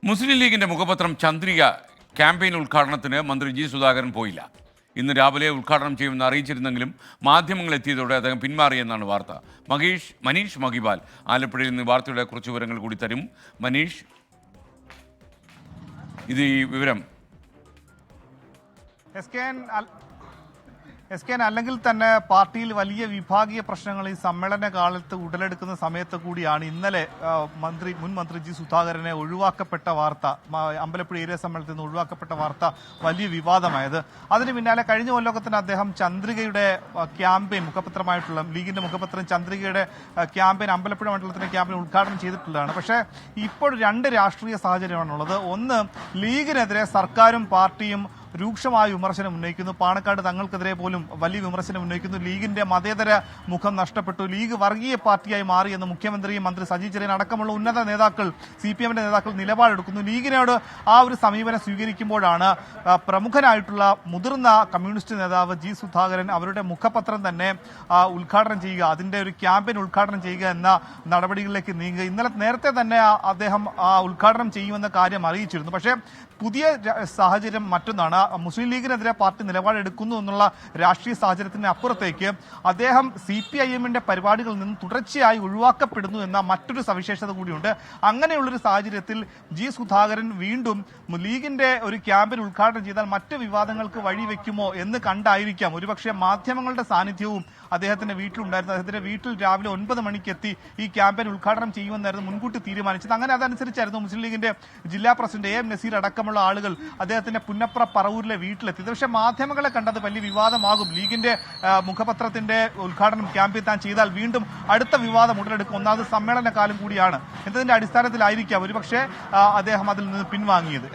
മുസ്ലിം ലീഗിന്റെ മുഖപത്രം ചന്ദ്രിക ക്യാമ്പയിൻ ഉദ്ഘാടനത്തിന് മന്ത്രി ജി സുധാകരൻ പോയില്ല. ഇന്ന് രാവിലെ ഉദ്ഘാടനം ചെയ്യുമെന്ന് അറിയിച്ചിരുന്നെങ്കിലും മാധ്യമങ്ങൾ എത്തിയതോടെ അദ്ദേഹം പിന്മാറിയെന്നാണ് വാർത്ത. മനീഷ് മഹിബാൽ ആലപ്പുഴയിൽ നിന്ന് വാർത്തയുടെ കുറച്ച് വിവരങ്ങൾ കൂടി തരും. മനീഷ്, ഇത് ഈ വിവരം അല്ലെങ്കിൽ തന്നെ പാർട്ടിയിൽ വലിയ വിഭാഗീയ പ്രശ്നങ്ങൾ ഈ സമ്മേളന കാലത്ത് ഉടലെടുക്കുന്ന സമയത്ത് കൂടിയാണ് ഇന്നലെ മുൻ മന്ത്രി ജി സുധാകരനെ ഒഴിവാക്കപ്പെട്ട വാർത്ത, അമ്പലപ്പുഴ ഏരിയ സമ്മേളനത്തിൽ നിന്ന് ഒഴിവാക്കപ്പെട്ട വാർത്ത വലിയ വിവാദമായത്. അതിന് പിന്നാലെ കഴിഞ്ഞ കൊല്ലത്തിന് അദ്ദേഹം ചന്ദ്രികയുടെ ക്യാമ്പയിൻ മുഖപത്രമായിട്ടുള്ള ലീഗിന്റെ മുഖപത്രം ചന്ദ്രികയുടെ ക്യാമ്പയിൻ അമ്പലപ്പുഴ മണ്ഡലത്തിന്റെ ക്യാമ്പയിൻ ഉദ്ഘാടനം ചെയ്തിട്ടുള്ളതാണ്. പക്ഷേ ഇപ്പോൾ രണ്ട് രാഷ്ട്രീയ സാഹചര്യമാണുള്ളത്. ഒന്ന്, ലീഗിനെതിരെ സർക്കാരും പാർട്ടിയും രൂക്ഷമായ വിമർശനം ഉന്നയിക്കുന്നു. പാണക്കാട് തങ്ങൾക്കെതിരെ പോലും വലിയ വിമർശനം ഉന്നയിക്കുന്നു. ലീഗിന്റെ മതേതര മുഖം നഷ്ടപ്പെട്ടു, ലീഗ് വർഗീയ പാർട്ടിയായി മാറിയെന്ന് മുഖ്യമന്ത്രിയും മന്ത്രി സജി ചെറിയാൻ അടക്കമുള്ള ഉന്നത നേതാക്കൾ, CPM-ന്റെ നേതാക്കൾ നിലപാടെടുക്കുന്നു. ലീഗിനോട് ആ ഒരു സമീപനം സ്വീകരിക്കുമ്പോഴാണ് പ്രമുഖനായിട്ടുള്ള മുതിർന്ന കമ്മ്യൂണിസ്റ്റ് നേതാവ് ജി സുധാകരൻ അവരുടെ മുഖപത്രം തന്നെ ഉദ്ഘാടനം ചെയ്യുക, അതിന്റെ ഒരു ക്യാമ്പയിൻ ഉദ്ഘാടനം ചെയ്യുക എന്ന നടപടികളിലേക്ക് നീങ്ങുക. നേരത്തെ തന്നെ അദ്ദേഹം ഉദ്ഘാടനം ചെയ്യുമെന്ന കാര്യം അറിയിച്ചിരുന്നു. പക്ഷേ പുതിയ സാഹചര്യം മറ്റൊന്നാണ്. മുസ്ലിം ലീഗിനെതിരെ പാർട്ടി നിലപാടെടുക്കുന്നു എന്നുള്ള രാഷ്ട്രീയ സാഹചര്യത്തിന് അപ്പുറത്തേക്ക് അദ്ദേഹം CPIM-ന്റെ പരിപാടികളിൽ നിന്ന് തുടർച്ചയായി ഒഴിവാക്കപ്പെടുന്നു എന്ന മറ്റൊരു സവിശേഷത കൂടിയുണ്ട്. അങ്ങനെയുള്ളൊരു സാഹചര്യത്തിൽ ജി സുധാകരൻ വീണ്ടും ലീഗിന്റെ ഒരു ക്യാമ്പയിൻ ഉദ്ഘാടനം ചെയ്താൽ മറ്റ് വിവാദങ്ങൾക്ക് വഴിവെക്കുമോ എന്ന് കണ്ടായിരിക്കാം ഒരുപക്ഷെ മാധ്യമങ്ങളുടെ സാന്നിധ്യവും അദ്ദേഹത്തിന്റെ വീട്ടിലുണ്ടായിരുന്നു. അദ്ദേഹത്തിന്റെ വീട്ടിൽ രാവിലെ 9 മണിക്കെത്തി ഈ ക്യാമ്പയിൻ ഉദ്ഘാടനം ചെയ്യുമെന്നായിരുന്നു മുൻകൂട്ടി തീരുമാനിച്ചത്. അങ്ങനെ അതനുസരിച്ചായിരുന്നു മുസ്ലിം ലീഗിന്റെ ജില്ലാ പ്രസിഡന്റ് AM നസീർ അടക്കമുള്ള ആളുകൾ അദ്ദേഹത്തിന്റെ പുന്നപ്ര പറവൂരിലെ വീട്ടിലെത്തിയത്. പക്ഷേ മാധ്യമങ്ങളെ കണ്ടത് വലിയ വിവാദമാകും, ലീഗിന്റെ മുഖപത്രത്തിന്റെ ഉദ്ഘാടനം ക്യാമ്പയിൻ താൻ ചെയ്താൽ വീണ്ടും അടുത്ത വിവാദം ഉടലെടുക്കും, ഒന്നാമത് സമ്മേളന കാലം കൂടിയാണ് എന്നതിന്റെ അടിസ്ഥാനത്തിലായിരിക്കാം ഒരുപക്ഷെ അദ്ദേഹം അതിൽ നിന്ന് പിൻവാങ്ങിയത്.